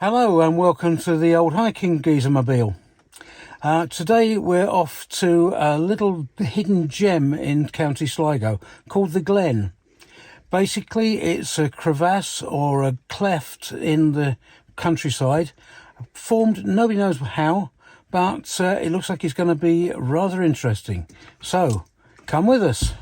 Hello and welcome to the old hiking geezermobile. Today we're off to a little hidden gem in County Sligo called the Glen. Basically it's a crevasse or a cleft in the countryside, formed nobody knows how, but it looks like it's going to be rather interesting. So come with us.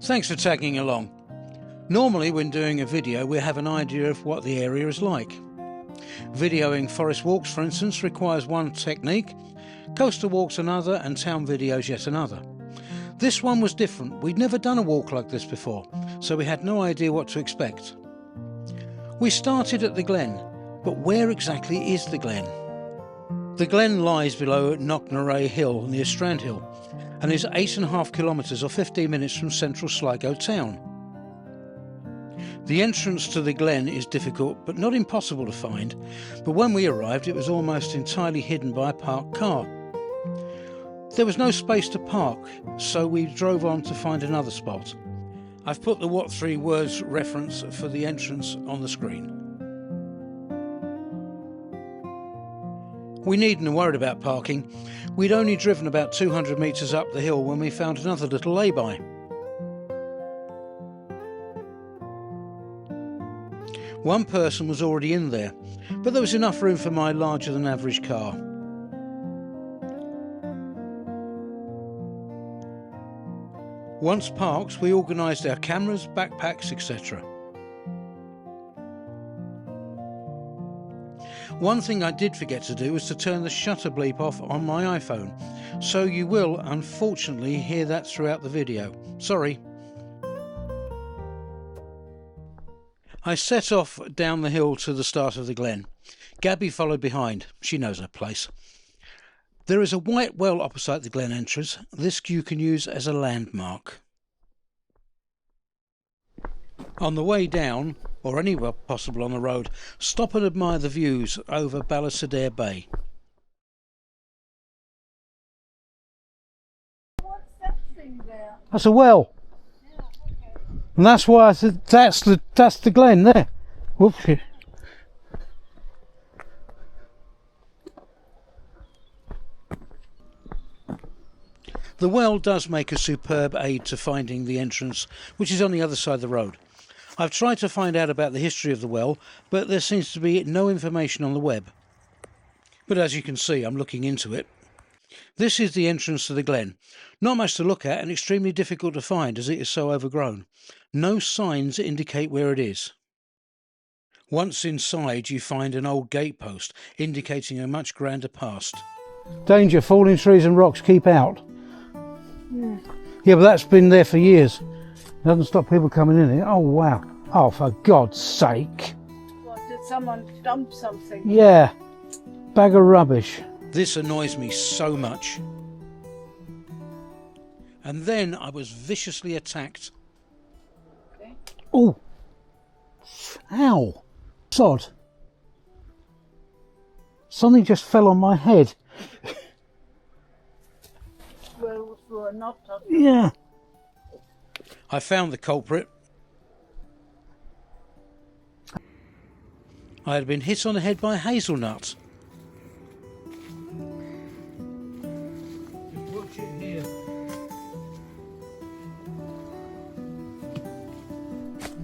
Thanks for tagging along. Normally when doing a video we have an idea of what the area is like. Videoing forest walks, for instance, requires one technique, coastal walks another, and town videos yet another. This one was different. We'd never done a walk like this before, so we had no idea what to expect. We started at the Glen, but where exactly is the Glen? The Glen lies below Knocknarea Hill near Strandhill, and is 8.5 kilometres or 15 minutes from central Sligo town. The entrance to the Glen is difficult but not impossible to find, but when we arrived it was almost entirely hidden by a parked car. There was no space to park, so we drove on to find another spot. I've put the what three words reference for the entrance on the screen. We needn't have worried about parking. We'd only driven about 200 metres up the hill when we found another little lay-by. One person was already in there, but there was enough room for my larger than average car. Once parked, we organised our cameras, backpacks, etc. One thing I did forget to do was to turn the shutter bleep off on my iPhone, so you will unfortunately hear that throughout the video. Sorry. I set off down the hill to the start of the Glen. Gabby followed behind. She knows her place. There is a white well opposite the Glen entrance. This you can use as a landmark. On the way down, or anywhere possible on the road, stop and admire the views over Ballysadare Bay. What's that thing there? That's a well. Yeah, okay. And that's why I said that's the Glen there. Whoops. The well does make a superb aid to finding the entrance, which is on the other side of the road. I've tried to find out about the history of the well, but there seems to be no information on the web. But as you can see, I'm looking into it. This is the entrance to the Glen. Not much to look at and extremely difficult to find as it is so overgrown. No signs indicate where it is. Once inside you find an old gatepost indicating a much grander past. Danger, falling trees and rocks, keep out. Yeah, but that's been there for years. It doesn't stop people coming in here. Oh wow. Oh, for God's sake. What, did someone dump something? Yeah, bag of rubbish. This annoys me so much. And then I was viciously attacked. Okay. Oh, ow, sod. Something just fell on my head. Well, we're not. Yeah. I found the culprit. I had been hit on the head by a hazelnut. Watch it here.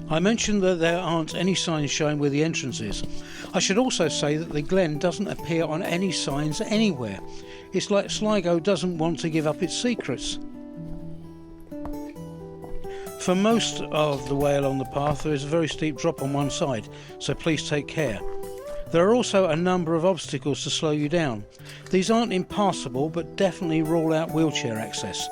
I mentioned that there aren't any signs showing where the entrance is. I should also say that the Glen doesn't appear on any signs anywhere. It's like Sligo doesn't want to give up its secrets. For most of the way along the path there is a very steep drop on one side, so please take care. There are also a number of obstacles to slow you down. These aren't impassable, but definitely rule out wheelchair access.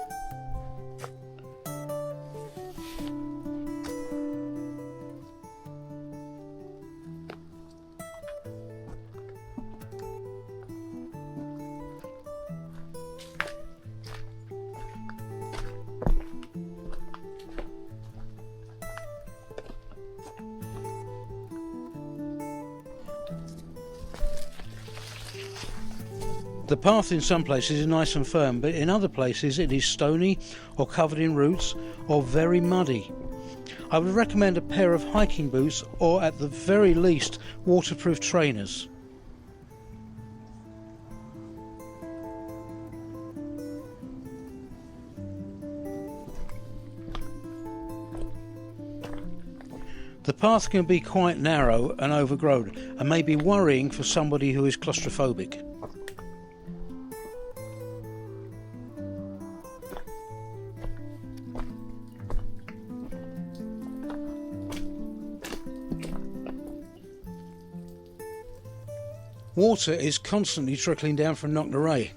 The path in some places is nice and firm, but in other places it is stony or covered in roots or very muddy. I would recommend a pair of hiking boots or at the very least waterproof trainers. The path can be quite narrow and overgrown and may be worrying for somebody who is claustrophobic. Water is constantly trickling down from Knocknarea.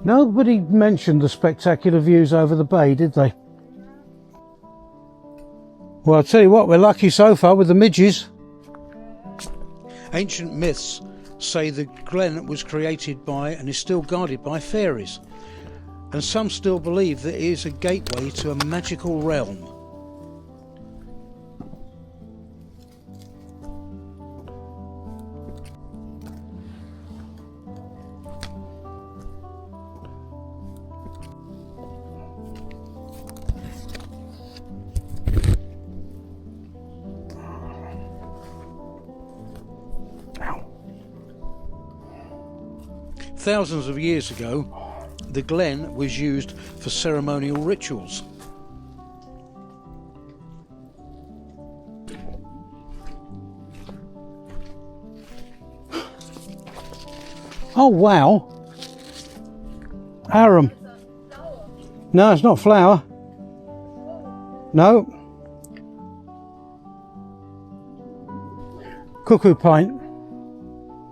Nobody mentioned the spectacular views over the bay, did they? Well, I'll tell you what, we're lucky so far with the midges. Ancient myths say the Glen was created by and is still guarded by fairies, and some still believe that it is a gateway to a magical realm. Thousands of years ago, the Glen was used for ceremonial rituals. Oh wow! Arum. No, it's not flower. No. Cuckoo pint.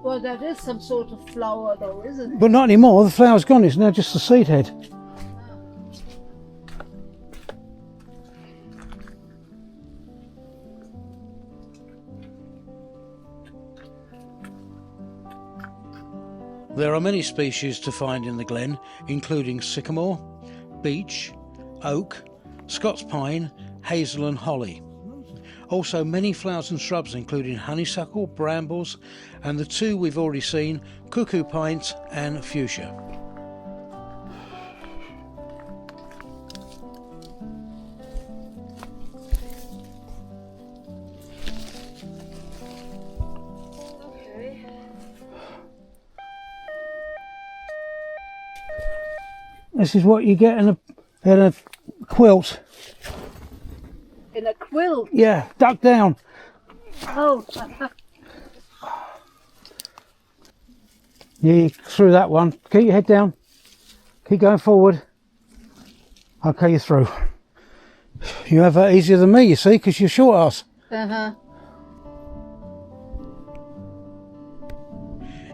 Well, that is some sort of flower though, isn't it? But not anymore, the flower's gone, it's now just the seed head. There are many species to find in the Glen, including sycamore, beech, oak, Scots pine, hazel and holly. Also many flowers and shrubs including honeysuckle, brambles and the two we've already seen, cuckoo pint and fuchsia. Okay. This is what you get in a quilt. In a quilt? Yeah, duck down. Oh. Yeah, through that one. Keep your head down. Keep going forward. Okay, you're through. You have that easier than me, you see, because you're short ass. Uh-huh.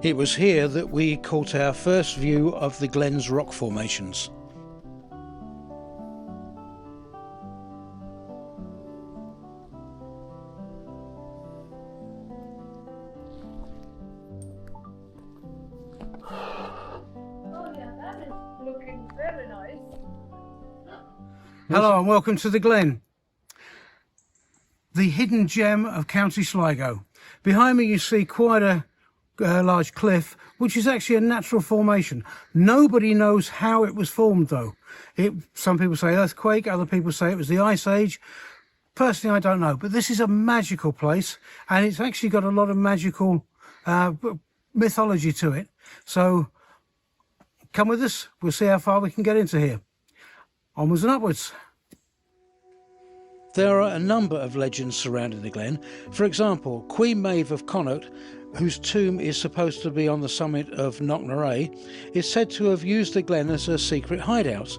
It was here that we caught our first view of the Glen's rock formations. Very nice. Hello and welcome to the Glen, the hidden gem of County Sligo. Behind me you see quite a large cliff, which is actually a natural formation. Nobody knows how it was formed though. Some people say earthquake, other people say it was the Ice Age. Personally, I don't know, but this is a magical place and it's actually got a lot of magical mythology to it. So come with us, we'll see how far we can get into here. Onwards and upwards. There are a number of legends surrounding the Glen. For example, Queen Maeve of Connaught, whose tomb is supposed to be on the summit of Knocknarea, is said to have used the Glen as a secret hideout.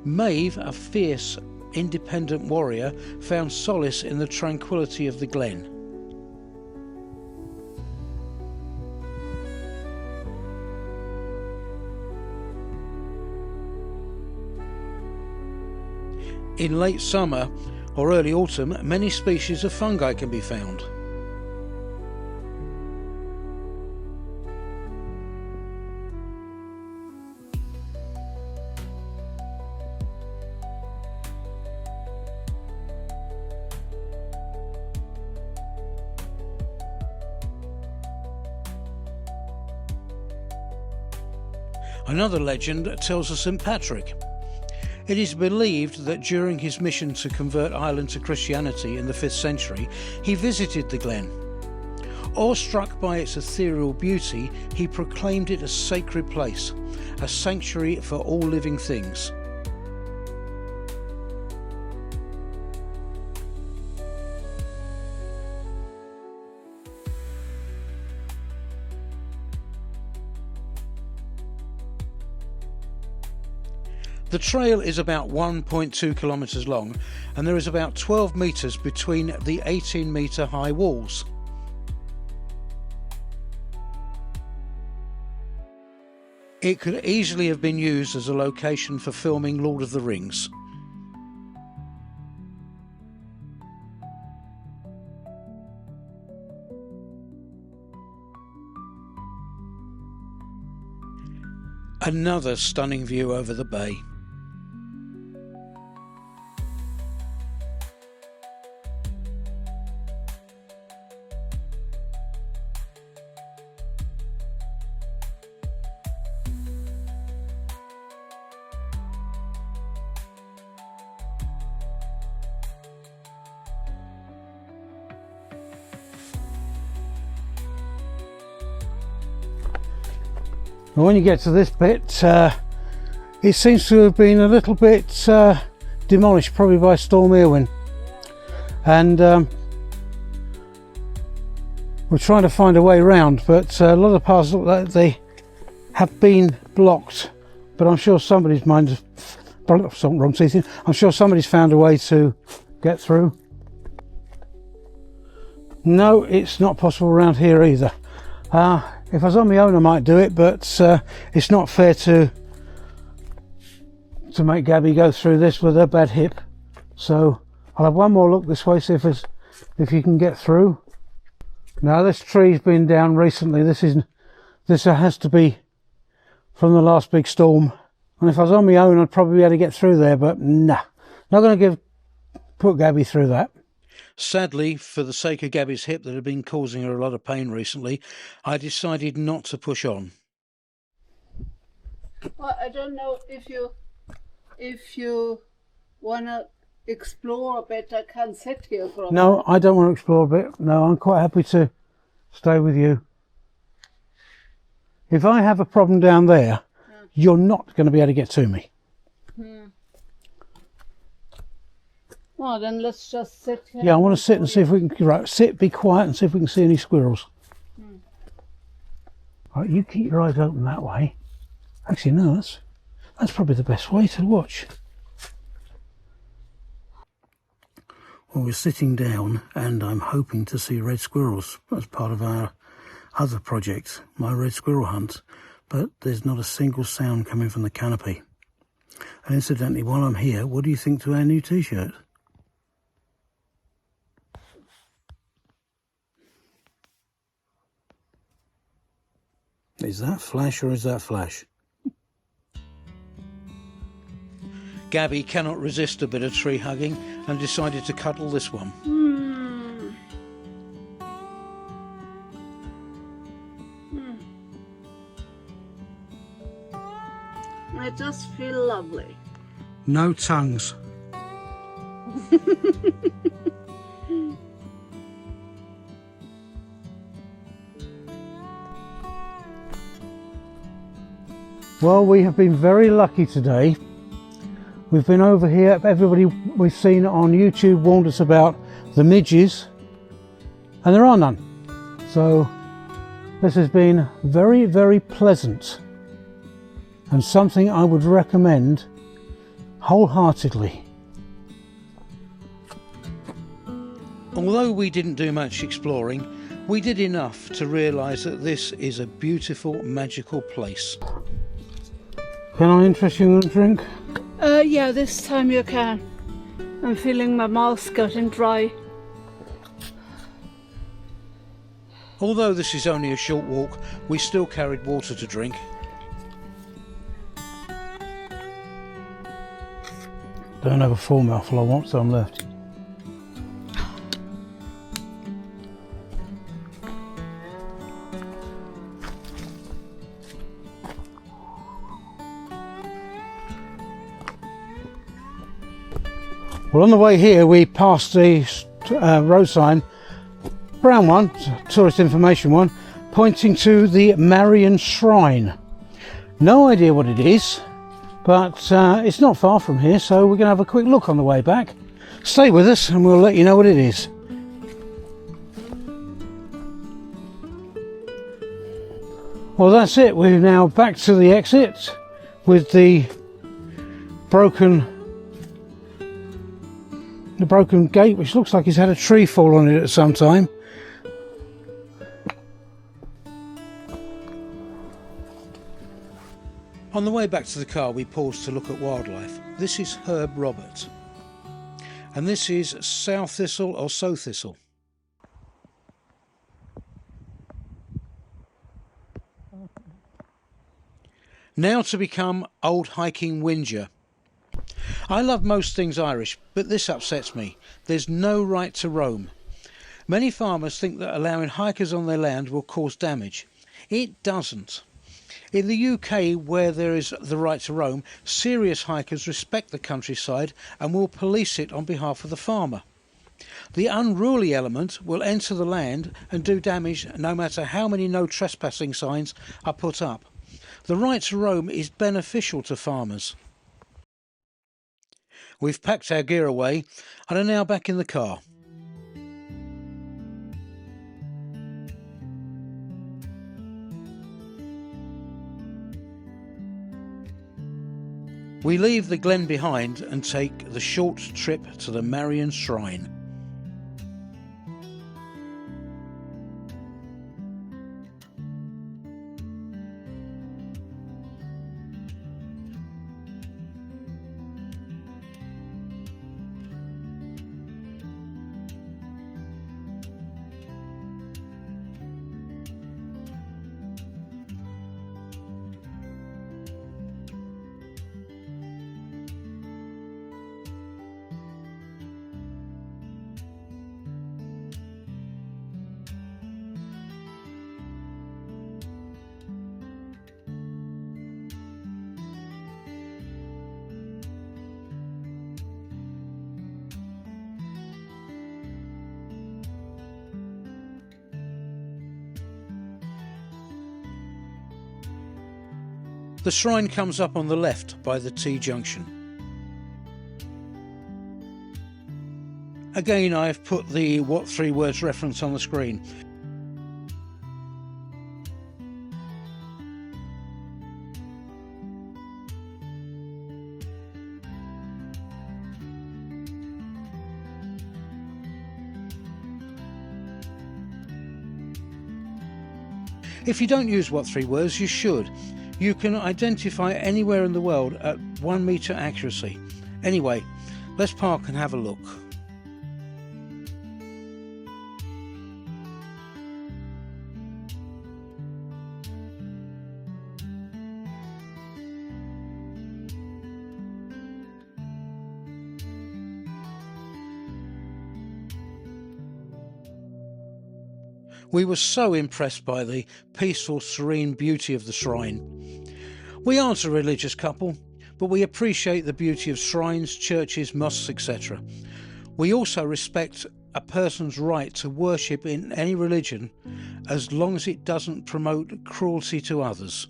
Maeve, a fierce, independent warrior, found solace in the tranquility of the Glen. In late summer or early autumn, many species of fungi can be found. Another legend tells of St. Patrick. It is believed that during his mission to convert Ireland to Christianity in the 5th century, he visited the Glen. Awestruck by its ethereal beauty, he proclaimed it a sacred place, a sanctuary for all living things. The trail is about 1.2 kilometres long and there is about 12 metres between the 18-metre high walls. It could easily have been used as a location for filming Lord of the Rings. Another stunning view over the bay. And when you get to this bit, it seems to have been a little bit demolished, probably by Storm Irwin. And we're trying to find a way around, but a lot of the paths look like they have been blocked. But I'm sure somebody's I'm sure somebody's found a way to get through. No, it's not possible around here either. If I was on my own I might do it, but it's not fair to make Gabby go through this with her bad hip. So I'll have one more look this way, see if you can get through. Now this tree's been down recently. This has to be from the last big storm. And if I was on my own I'd probably be able to get through there, but nah, not going to put Gabby through that. Sadly, for the sake of Gabby's hip that had been causing her a lot of pain recently, I decided not to push on. Well, I don't know if you want to explore a bit. I can sit here for a No, while. I don't want to explore a bit. No, I'm quite happy to stay with you. If I have a problem down there, you're not going to be able to get to me. Well, then let's just sit here. Yeah, I want to sit and see if we can sit, be quiet and see if we can see any squirrels. Right, you keep your eyes open that way. Actually, no, that's probably the best way to watch. Well, we're sitting down and I'm hoping to see red squirrels. That's part of our other project, my red squirrel hunt. But there's not a single sound coming from the canopy. And incidentally, while I'm here, what do you think to our new t-shirt? Is that flash or is that flash? Gabby cannot resist a bit of tree hugging and decided to cuddle this one. I just feel lovely. No tongues. Well, we have been very lucky today. We've been over here, everybody we've seen on YouTube warned us about the midges, and there are none. So this has been very, very pleasant and something I would recommend wholeheartedly. Although we didn't do much exploring, we did enough to realise that this is a beautiful, magical place. Can I interest you in a drink? Yeah, this time you can. I'm feeling my mouth getting dry. Although this is only a short walk, we still carried water to drink. Don't have a full mouthful, I want some left. Well, on the way here we passed the road sign, brown one, tourist information one, pointing to the Marian shrine. No idea what it is, but it's not far from here, so we're going to have a quick look on the way back. Stay with us and we'll let you know what it is. Well, that's it. We're now back to the exit with the broken gate, which looks like it's had a tree fall on it at some time. On the way back to the car we paused to look at wildlife. This is Herb Robert, and this is sow thistle or sow thistle. Now to become old hiking whinger. I love most things Irish, but this upsets me. There's no right to roam. Many farmers think that allowing hikers on their land will cause damage. It doesn't. In the UK, where there is the right to roam, serious hikers respect the countryside and will police it on behalf of the farmer. The unruly element will enter the land and do damage no matter how many no trespassing signs are put up. The right to roam is beneficial to farmers. We've packed our gear away and are now back in the car. We leave the Glen behind and take the short trip to the Marian shrine. The shrine comes up on the left by the T-junction. Again, I have put the What 3 Words reference on the screen. If you don't use What 3 Words, you should. You can identify anywhere in the world at 1 metre accuracy. Anyway, let's park and have a look. We were so impressed by the peaceful, serene beauty of the shrine. We aren't a religious couple, but we appreciate the beauty of shrines, churches, mosques, etc. We also respect a person's right to worship in any religion as long as it doesn't promote cruelty to others.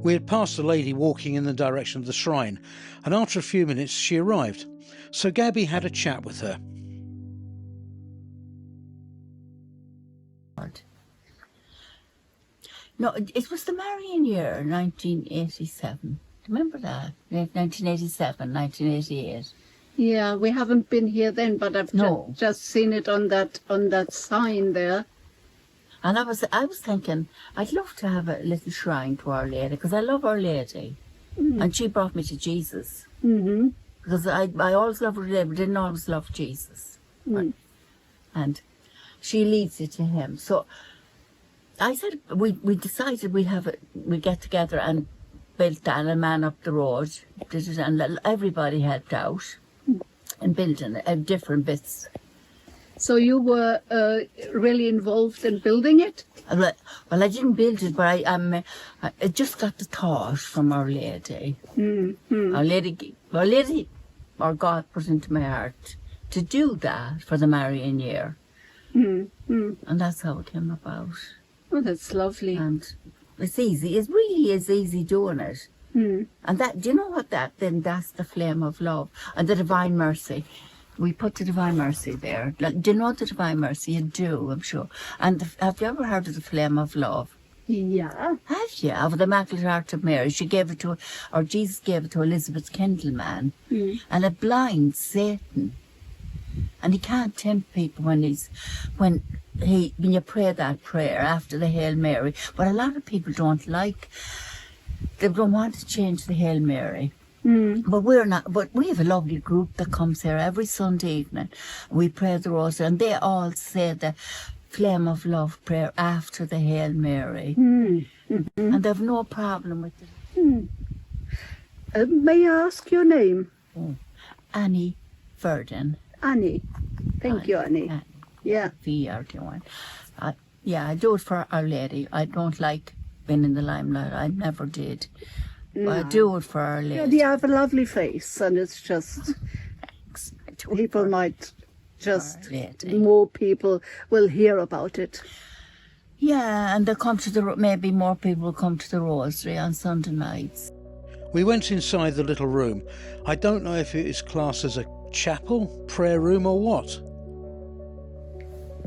We had passed a lady walking in the direction of the shrine, and after a few minutes she arrived, so Gabby had a chat with her. No, it was the Marian year, 1987. Remember that? 1987, 1988. Yeah, we haven't been here then, but I've just seen it on that sign there. And I was thinking, I'd love to have a little shrine to Our Lady, because I love Our Lady. And she brought me to Jesus. Mm-hmm. Because I always loved Our Lady, but didn't always love Jesus. And she leads you to him. So I said, we decided we'd get together and build that, and a man up the road did it, and everybody helped out in building it, different bits. So you were really involved in building it? Well, I didn't build it, but I just got the thought from Our Lady. Mm-hmm. Our Lady, or God put into my heart to do that for the Marian year. Mm-hmm. And that's how it came about. Oh, that's lovely. And it's easy. It really is easy doing it. Mm. And that, do you know what that's the flame of love and the divine mercy. We put the divine mercy there. Do you know the divine mercy? You do, I'm sure. And have you ever heard of the flame of love? Yeah. Have you? Of the Immaculate Heart of Mary. She gave it to, or Jesus gave it to Elizabeth's Kindleman. And it blinds Satan. And he can't tempt people when you pray that prayer after the Hail Mary. But a lot of people don't they don't want to change the Hail Mary. But we have a lovely group that comes here every Sunday evening. We pray the rosary, and they all say the flame of love prayer after the Hail Mary. And they have no problem with it. May I ask your name? Annie Verdon. Annie. Thank you, Annie. Yeah. VRD1. Yeah, I do it for Our Lady. I don't like being in the limelight. I never did. No. But I do it for Our Lady. Yeah, you have a lovely face, and it's just people might just more people will hear about it. Yeah, and they come to maybe more people will come to the rosary on Sunday nights. We went inside the little room. I don't know if it is classed as a chapel, prayer room, or what.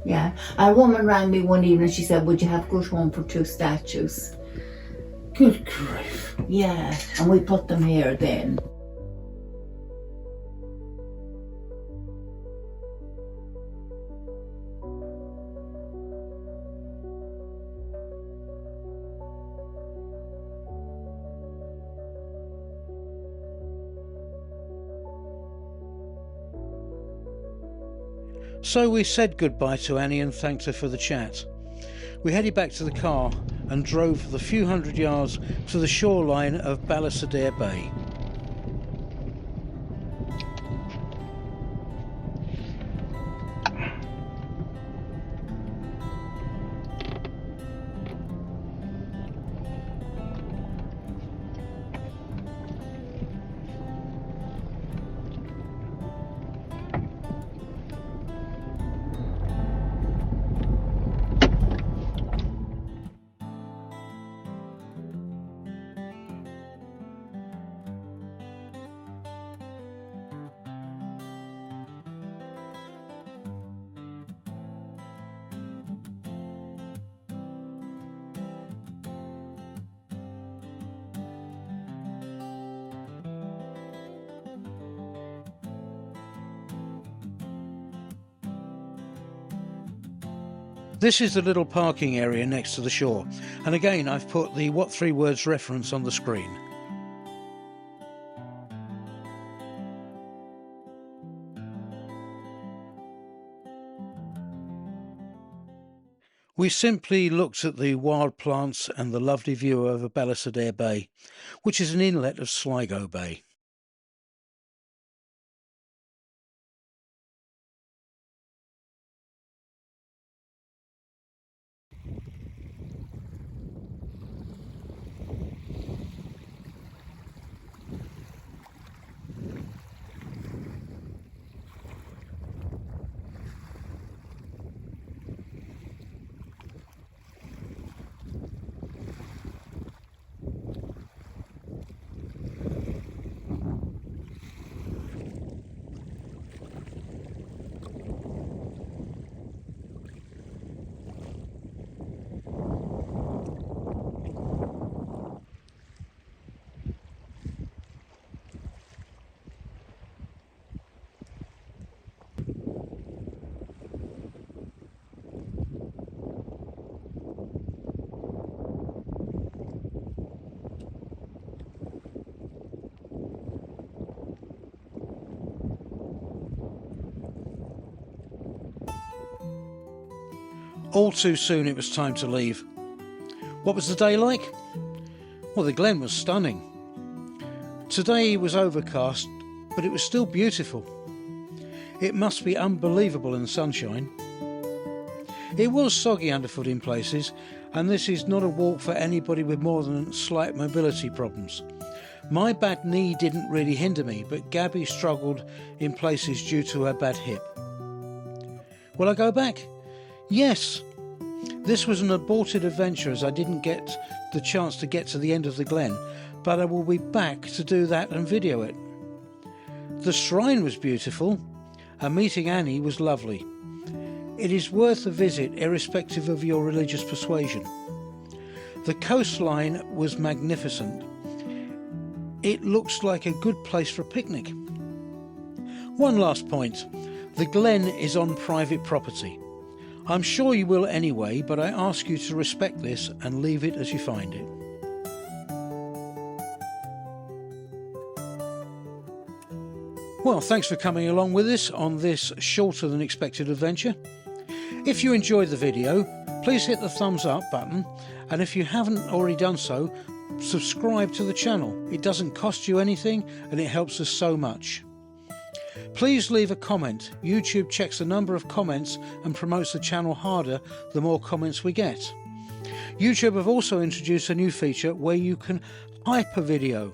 Yeah, a woman rang me one evening. She said, "Would you have good home for 2 statues?" Good grief. Yeah, and we put them here then. So we said goodbye to Annie and thanked her for the chat. We headed back to the car and drove the few hundred yards to the shoreline of Ballysadare Bay. This is the little parking area next to the shore, and again I've put the What 3 Words reference on the screen. We simply looked at the wild plants and the lovely view over Ballisadair Bay, which is an inlet of Sligo Bay. All too soon it was time to leave. What was the day like? Well, the Glen was stunning. Today was overcast, but it was still beautiful. It must be unbelievable in the sunshine. It was soggy underfoot in places, and this is not a walk for anybody with more than slight mobility problems. My bad knee didn't really hinder me, but Gabby struggled in places due to her bad hip. Will I go back? Yes. This was an aborted adventure as I didn't get the chance to get to the end of the Glen, but I will be back to do that and video it. The shrine was beautiful, and meeting Annie was lovely. It is worth a visit irrespective of your religious persuasion. The coastline was magnificent. It looks like a good place for a picnic. One last point. The Glen is on private property. I'm sure you will anyway, but I ask you to respect this and leave it as you find it. Well, thanks for coming along with us on this shorter than expected adventure. If you enjoyed the video, please hit the thumbs up button, and if you haven't already done so, subscribe to the channel. It doesn't cost you anything and it helps us so much. Please leave a comment. YouTube checks the number of comments and promotes the channel harder the more comments we get. YouTube have also introduced a new feature where you can hype a video.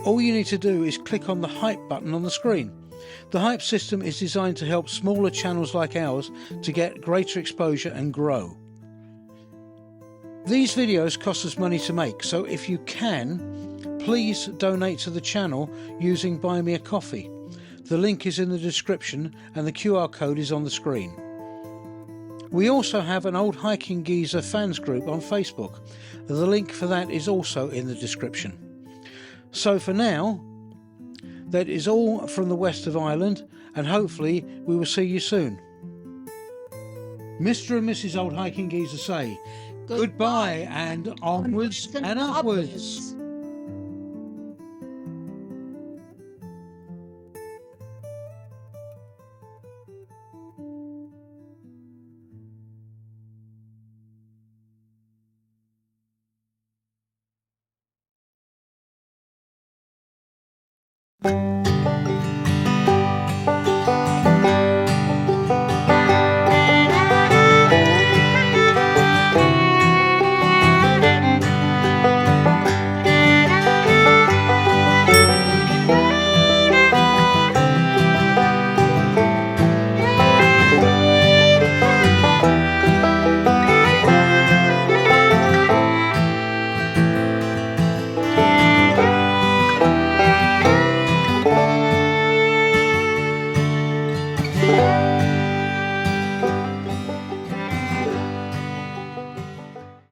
All you need to do is click on the hype button on the screen. The hype system is designed to help smaller channels like ours to get greater exposure and grow. These videos cost us money to make, so if you can, please donate to the channel using Buy Me a Coffee. The link is in the description and the QR code is on the screen. We also have an Old Hiking Geezer fans group on Facebook. The link for that is also in the description. So for now, that is all from the west of Ireland, and hopefully we will see you soon. Mr. and Mrs. Old Hiking Geezer say goodbye and onwards and upwards.